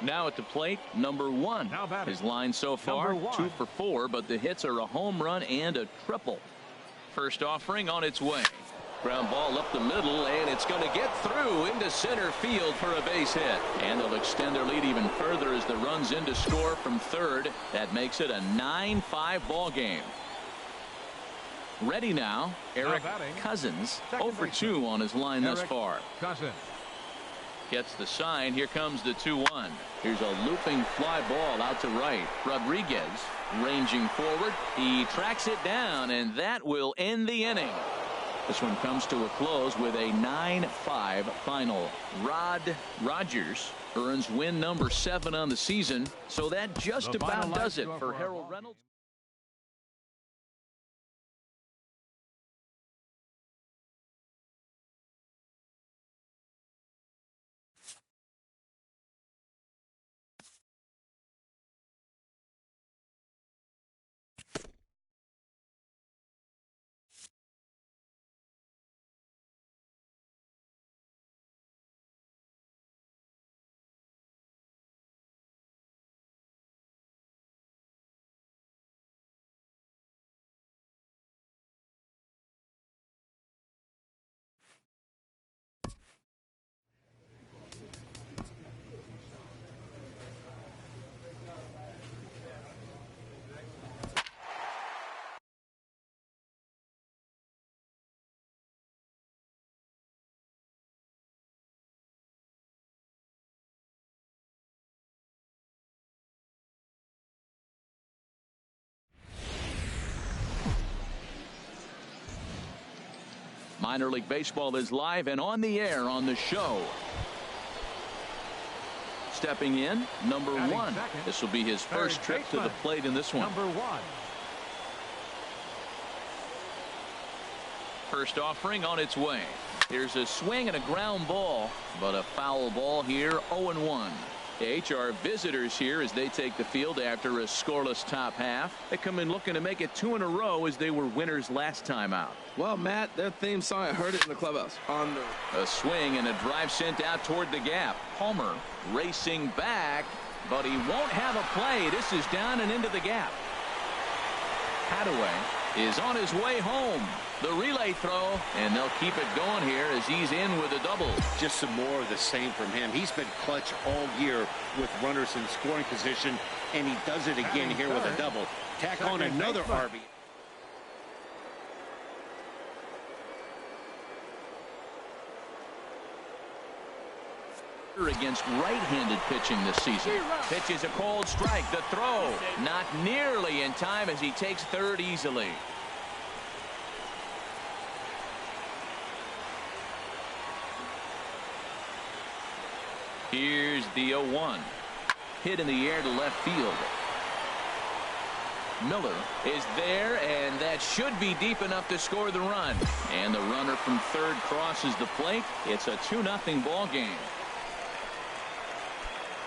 Speaker 1: Now at the plate, number 1. His line so far, 2 for 4, but the hits are a home run and a triple. First offering on its way. Ground ball up the middle, and it's going to get through into center field for a base hit. And they'll extend their lead even further as the run's in to score from third. That makes it a 9-5 ball game. Ready now, Eric Cousins, 0 for 2 on his line thus far. Gets the sign. Here comes the 2-1. Here's a looping fly ball out to right. Rodriguez ranging forward. He tracks it down, and that will end the inning. This one comes to a close with a 9-5 final. Rogers earns win number 7 on the season, so that just about does it for Harold Reynolds. Minor League Baseball is live and on the air on the show. Stepping in, number 1. This will be his first trip to the plate in this one.
Speaker 4: Number 1.
Speaker 1: First offering on its way. Here's a swing and a ground ball, but a foul ball here, 0-1. The HR visitors here as they take the field after a scoreless top half. They come in looking to make it 2 in a row as they were winners last time out.
Speaker 2: Well, Matt, their theme song, I heard it in the clubhouse.
Speaker 1: A swing and a drive sent out toward the gap. Palmer racing back, but he won't have a play. This is down and into the gap. Hadaway is on his way home. The relay throw, and they'll keep it going here as he's in with a double.
Speaker 3: Just some more of the same from him. He's been clutch all year with runners in scoring position, and he does it again here with a double. Tack on another RB.
Speaker 1: Against right-handed pitching this season. Pitch is a cold strike. The throw not nearly in time as he takes third easily. Here's the 0-1. Hit in the air to left field. Miller is there, and that should be deep enough to score the run. And the runner from third crosses the plate. It's a 2-0 ball game.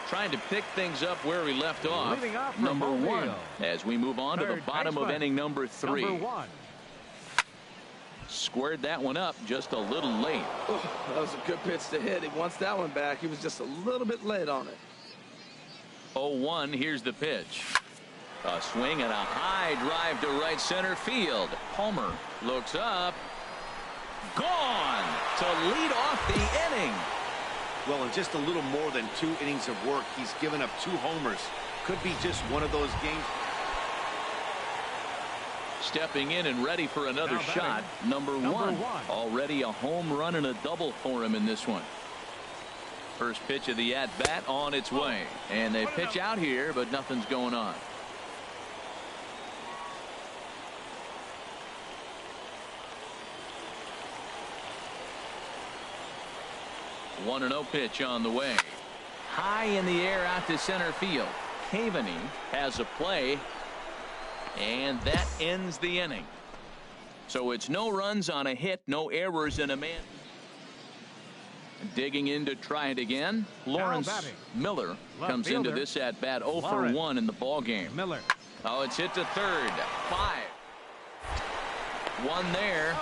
Speaker 1: Trying to pick things up where we left off. Number 1 as we move on to the bottom of inning number 3. Squared that one up just a little late.
Speaker 2: Oh, that was a good pitch to hit. He wants that one back. He was just a little bit late on it.
Speaker 1: 0-1. Here's the pitch. A swing and a high drive to right center field. Palmer looks up. Gone to lead off the inning.
Speaker 3: Well, in just a little more than 2 innings of work, he's given up 2 homers. Could be just one of those games.
Speaker 1: Stepping in and ready for another shot. Number one. Already a home run and a double for him in this one. First pitch of the at-bat on its way. And they pitch out here, but nothing's going on. One 1-0 pitch on the way. High in the air out to center field. Cavaney has a play, and that ends the inning. So it's no runs on a hit, no errors, and a man. Digging in to try it again. Lawrence Miller comes into this at bat 0 for 1 in the ball game.
Speaker 4: Miller.
Speaker 1: Oh, it's hit to third. 5. 1 there.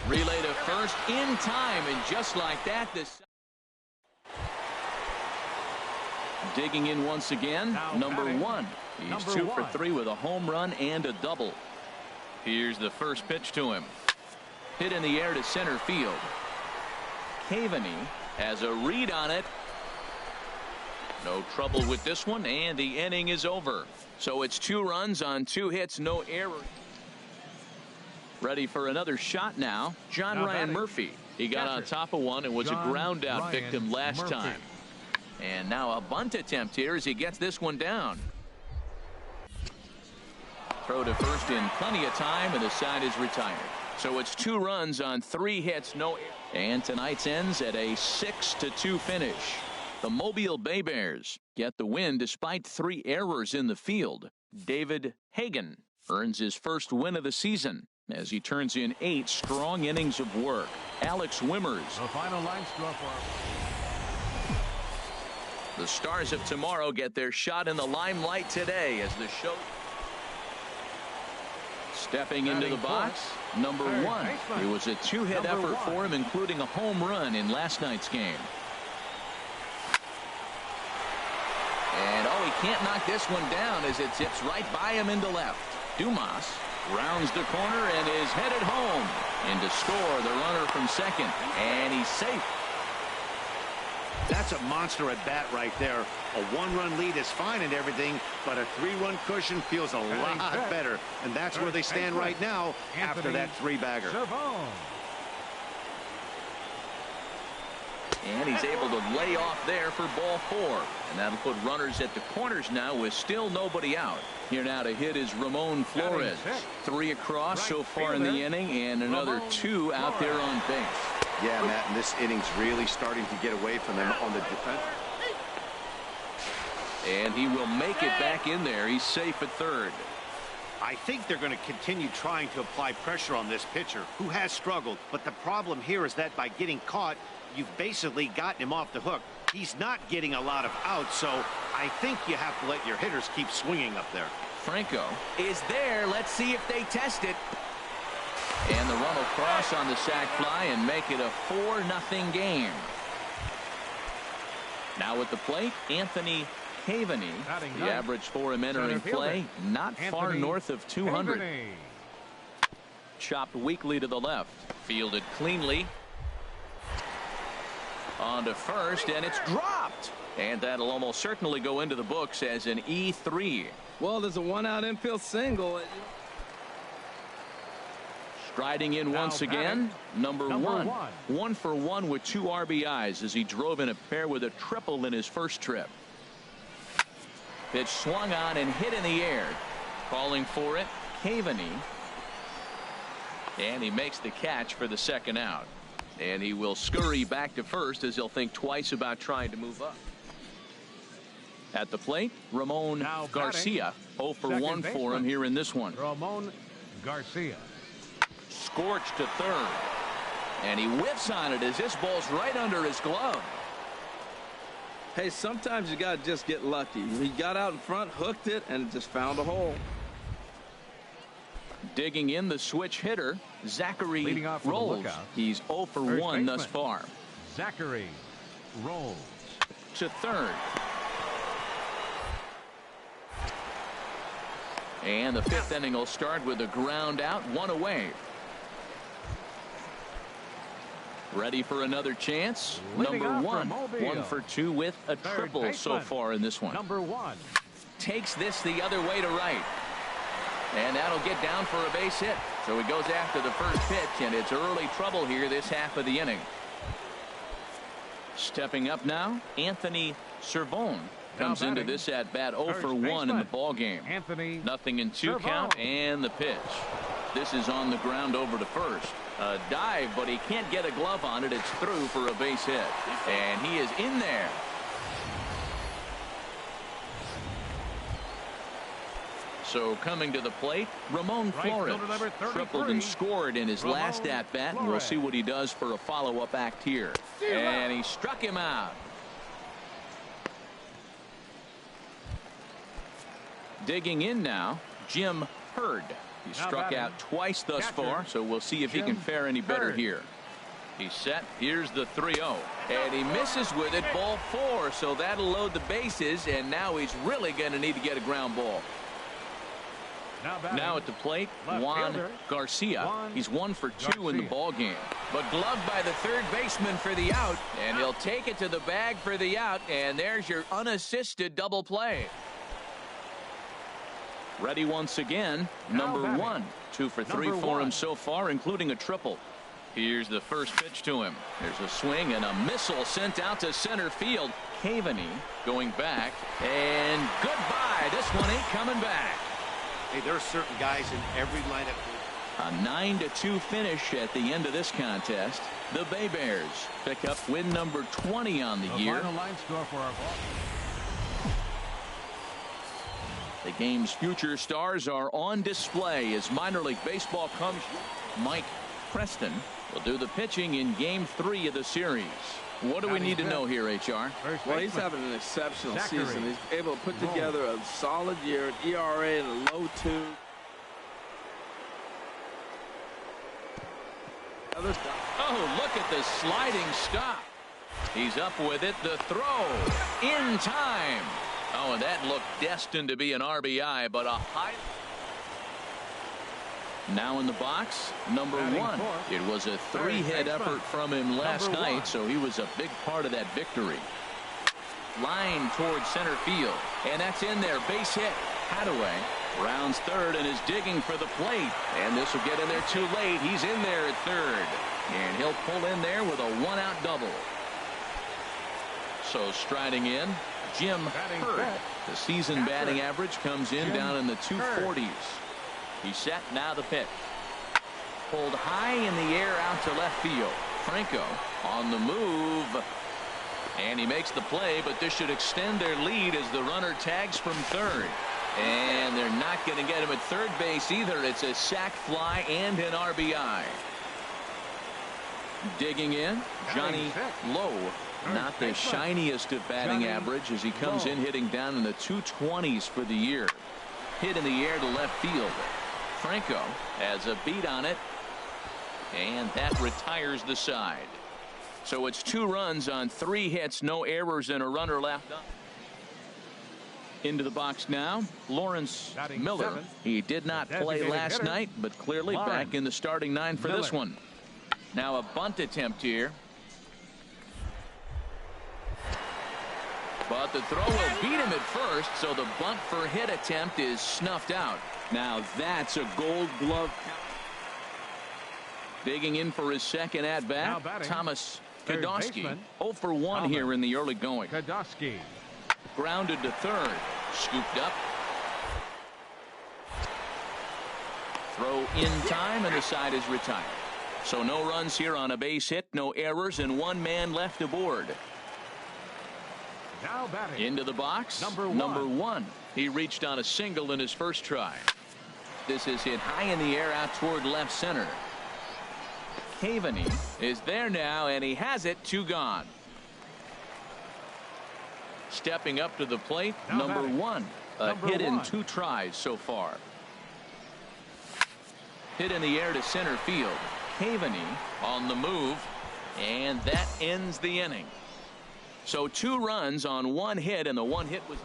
Speaker 1: Relay to first in time, and just like that, this. Digging in once again, number 1. He's 2 for 3 with a home run and a double. Here's the first pitch to him. Hit in the air to center field. Cavaney has a read on it. No trouble with this one, and the inning is over. So it's 2 runs on 2 hits, no error. Ready for another shot now. Ryan Murphy. He got on top of one and was a ground out victim last time. And now a bunt attempt here as he gets this one down. Throw to first in plenty of time, and the side is retired. So it's 2 runs on 3 hits, no error. And tonight's ends at a 6-2 finish. The Mobile Bay Bears get the win despite 3 errors in the field. David Hagan earns his first win of the season as he turns in 8 strong innings of work. Alex Wimmers.
Speaker 4: The final line score for
Speaker 1: the Stars of tomorrow get their shot in the limelight today as the show. Stepping into the box, number 1. It was a 2-hit effort for him, including a home run in last night's game. And he can't knock this one down as it zips right by him into left. Dumas rounds the corner and is headed home. In to score the runner from second, and he's safe.
Speaker 3: That's a monster at bat right there. A 1-run lead is fine and everything, but a 3-run cushion feels a lot better. And that's where they stand right now after that 3-bagger.
Speaker 1: And he's able to lay off there for ball 4. And that'll put runners at the corners now with still nobody out. Here now to hit is Ramon Flores. 3 across so far in the inning, and another 2 out there on base.
Speaker 3: Yeah, Matt, and this inning's really starting to get away from them on the defense.
Speaker 1: And he will make it back in there. He's safe at third.
Speaker 3: I think they're going to continue trying to apply pressure on this pitcher who has struggled. But the problem here is that by getting caught, you've basically gotten him off the hook. He's not getting a lot of outs, so I think you have to let your hitters keep swinging up there.
Speaker 1: Franco is there. Let's see if they test it. And the run will cross on the sac fly and make it a 4-0 game. Now at the plate, Anthony Cavaney. The average for him entering play, not far north of 200. Chopped weakly to the left. Fielded cleanly. On to first, and it's dropped. And that'll almost certainly go into the books as an E3.
Speaker 2: Well, there's a 1-out infield single.
Speaker 1: Striding in once again, number 1. 1 for 1 with 2 RBIs as he drove in a pair with a triple in his first trip. Pitch swung on and hit in the air. Calling for it, Cavaney. And he makes the catch for the second out. And he will scurry back to first as he'll think twice about trying to move up. At the plate, Ramon Garcia. 0 for 1 for him here in this one.
Speaker 4: Ramon Garcia.
Speaker 1: Scorched to third. And he whiffs on it as this ball's right under his glove.
Speaker 2: Hey, sometimes you got to just get lucky. He got out in front, hooked it, and just found a hole.
Speaker 1: Digging in the switch hitter, Zachary Rolls. He's 0 for 1 thus far.
Speaker 4: Zachary Rolls.
Speaker 1: To third. And the 5th inning will start with a ground out, 1 away. Ready for another chance. Number 1. 1 for 2 with a triple so far in this one.
Speaker 4: Number 1.
Speaker 1: Takes this the other way to right. And that'll get down for a base hit. So he goes after the first pitch, and it's early trouble here this half of the inning. Stepping up now, Anthony Servone comes into this at bat 0 for 1 in the ball game. Nothing in 2 count, and the pitch. This is on the ground over to first. A dive, but he can't get a glove on it. It's through for a base hit, and he is in there. So coming to the plate, Ramon Flores tripled and scored in his last at-bat, and we'll see what he does for a follow-up act here. And he struck him out. Digging in now, Jim Hurd. He struck out twice thus far, so we'll see if he can fare any better here. He's set. Here's the 3-0. And he misses with it, ball 4, so that'll load the bases, and now he's really going to need to get a ground ball. Now at the plate, Juan Garcia. He's 1 for 2 in the ball game, but gloved by the third baseman for the out, and he'll take it to the bag for the out, and there's your unassisted double play. Ready once again, number 1. 2 for 3 for him so far, including a triple. Here's the first pitch to him. There's a swing and a missile sent out to center field. Cavaney going back, and goodbye. This one ain't coming back.
Speaker 3: Hey, there are certain guys in every lineup.
Speaker 1: A 9-2 finish at the end of this contest. The Bay Bears pick up win number 20 on the year.
Speaker 4: Final line score for our ball.
Speaker 1: The game's future stars are on display as minor league baseball comes. Mike Preston will do the pitching in game 3 of the series. What do we need to know here, HR?
Speaker 2: Well, he's having an exceptional season. He's able to put together a solid year, an ERA in a low 2.
Speaker 1: Oh, look at the sliding stop. He's up with it. The throw in time. Oh, and that looked destined to be an RBI, but a high. Now in the box, number 1. It was a 3-hit effort from him last night, so he was a big part of that victory. Line towards center field, and that's in there. Base hit. Hadaway rounds third and is digging for the plate, and this will get in there too late. He's in there at third, and he'll pull in there with a 1-out double. So striding in, Jim Hurd. The season batting average comes in down in the 240s. He's set. Now the pitch. Pulled high in the air out to left field. Franco on the move. And he makes the play, but this should extend their lead as the runner tags from third. And they're not going to get him at third base either. It's a sac fly and an RBI. Digging in, Johnny Lowe. Not the shiniest of batting average as he comes in hitting down in the 220s for the year. Hit in the air to left field. Franco has a beat on it, and that retires the side. So it's 2 runs on 3 hits, no errors, and a runner left up. Into the box now, Lawrence Miller. He did not play last night, but clearly back in the starting 9 for this one. Now a bunt attempt here. But the throw will beat him at first, so the bunt for hit attempt is snuffed out. Now that's a Gold Glove. Digging in for his second at-bat, Thomas Kadowski. 0 for 1 here in the early going.
Speaker 4: Kadowski.
Speaker 1: Grounded to third. Scooped up. Throw in time, and the side is retired. So no runs here on a base hit, no errors, and 1 man left aboard.
Speaker 4: Now batting.
Speaker 1: Into the box, number 1. He reached on a single in his first try. This is hit high in the air out toward left center. Cavaney is there now, and he has it. 2 gone. Stepping up to the plate, number 1. A hit in 2 tries so far. Hit in the air to center field. Cavaney on the move, and that ends the inning. So 2 runs on 1 hit, and the 1 hit was.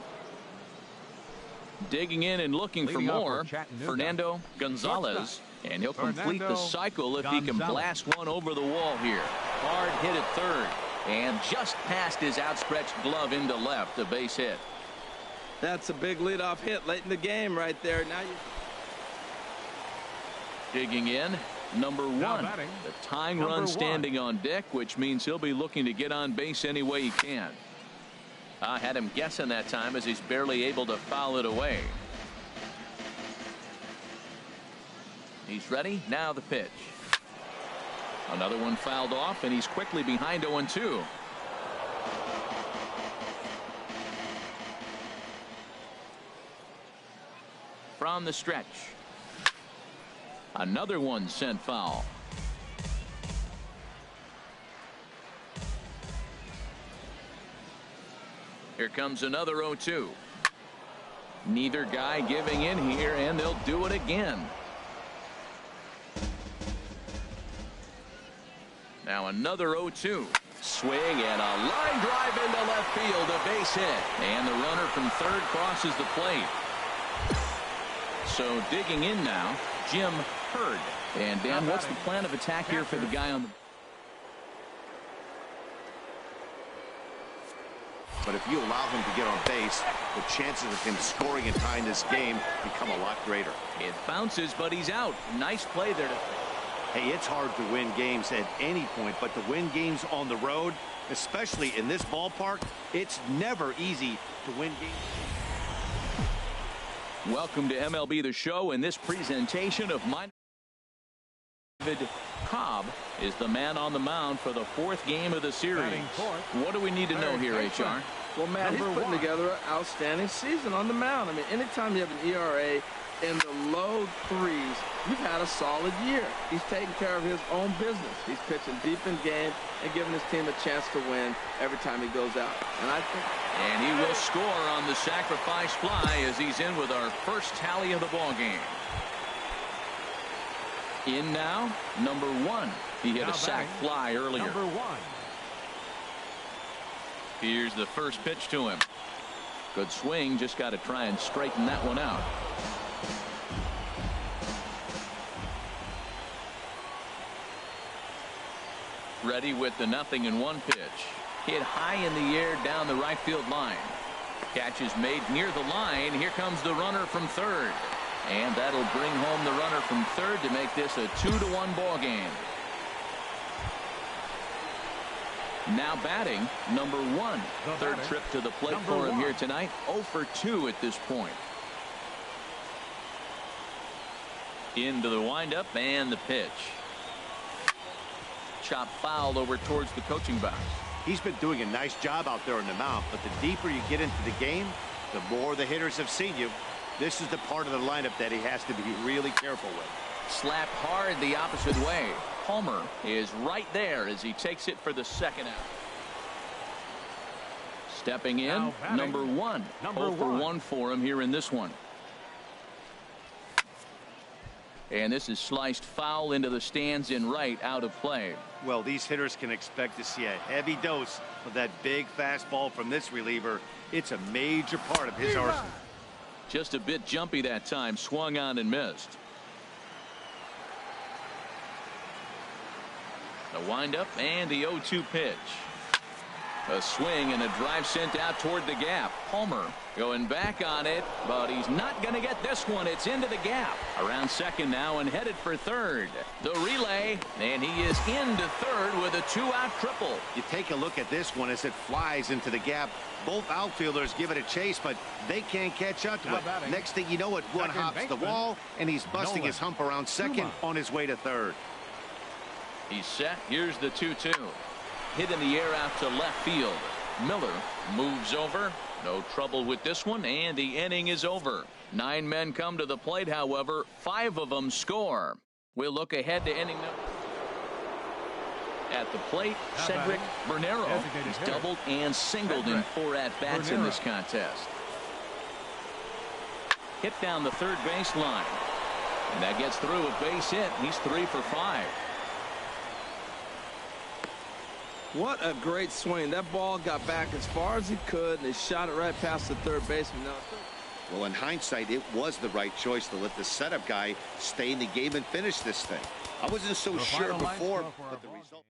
Speaker 1: Digging in and looking for more, Fernando Gonzalez, and he'll complete the cycle if he can blast one over the wall here. Hard hit at third, and just past his outstretched glove into left, a base hit.
Speaker 2: That's a big leadoff hit late in the game right there. Now you.
Speaker 1: Digging in, number 1. The tying run standing on deck, which means he'll be looking to get on base any way he can. I had him guessing that time as he's barely able to foul it away. He's ready. Now the pitch. Another one fouled off, and he's quickly behind 0-2. from the stretch. Another one sent foul. Here comes another 0-2. Neither guy giving in here, and they'll do it again. Now another 0-2. Swing and a line drive into left field, a base hit. And the runner from third crosses the plate. So digging in now, Jim Hurd. And Dan, what's the plan of attack here for the guy on the...
Speaker 3: But if you allow him to get on base, the chances of him scoring and tying this game become a lot greater.
Speaker 1: It bounces, but he's out. Nice play there.
Speaker 3: Hey, it's hard to win games at any point, but to win games on the road, especially in this ballpark, it's never easy to win games.
Speaker 1: Welcome to MLB The Show. In this presentation of mine, David Cobb is the man on the mound for the fourth game of the series. What do we need to know here, HR?
Speaker 2: Well, Matt, he's putting together an outstanding season on the mound. I mean, anytime you have an ERA in the low threes, you've had a solid year. He's taking care of his own business. He's pitching deep in game and giving his team a chance to win every time he goes out.
Speaker 1: And he will score on the sacrifice fly as he's in with our first tally of the ball game. In now, number 1. He hit a sac fly earlier.
Speaker 4: Number 1.
Speaker 1: Here's the first pitch to him. Good swing, just got to try and straighten that one out. Ready with the 0-1 pitch. Hit high in the air down the right field line. Catch is made near the line. Here comes the runner from third. And that'll bring home the runner from third to make this a 2-1 ball game. Now batting, number 1. Third trip to the plate for him here tonight. 0 for 2 at this point. Into the windup and the pitch. Chop foul over towards the coaching box.
Speaker 3: He's been doing a nice job out there in the mound, but the deeper you get into the game, the more the hitters have seen you. This is the part of the lineup that he has to be really careful with.
Speaker 1: Slapped hard the opposite way. Palmer is right there as he takes it for the second out. Stepping in, number 1. 0 for 1 for him here in this one. And this is sliced foul into the stands in right, out of play.
Speaker 3: Well, these hitters can expect to see a heavy dose of that big fastball from this reliever. It's a major part of his arsenal.
Speaker 1: Just a bit jumpy that time, swung on and missed. The windup and the 0-2 pitch. A swing and a drive sent out toward the gap. Palmer going back on it, but he's not going to get this one. It's into the gap. Around second now and headed for third. The relay, and he is into third with a 2-out triple.
Speaker 3: You take a look at this one as it flies into the gap. Both outfielders give it a chase, but they can't catch up to it. Next thing you know, it one hops the wall, and he's busting his hump around second on his way to third.
Speaker 1: He's set. Here's the 2-2. Hit in the air out to left field. Miller moves over. No trouble with this one, and the inning is over. 9 men come to the plate, however. 5 of them score. We'll look ahead to inning number. At the plate, Cedric Bernero. He's doubled and singled in 4 at-bats in this contest. Hit down the third baseline. And that gets through a base hit. He's 3 for 5.
Speaker 2: What a great swing. That ball got back as far as he could, and he shot it right past the third baseman.
Speaker 3: Well, in hindsight, it was the right choice to let the setup guy stay in the game and finish this thing. I wasn't so sure before, but the result.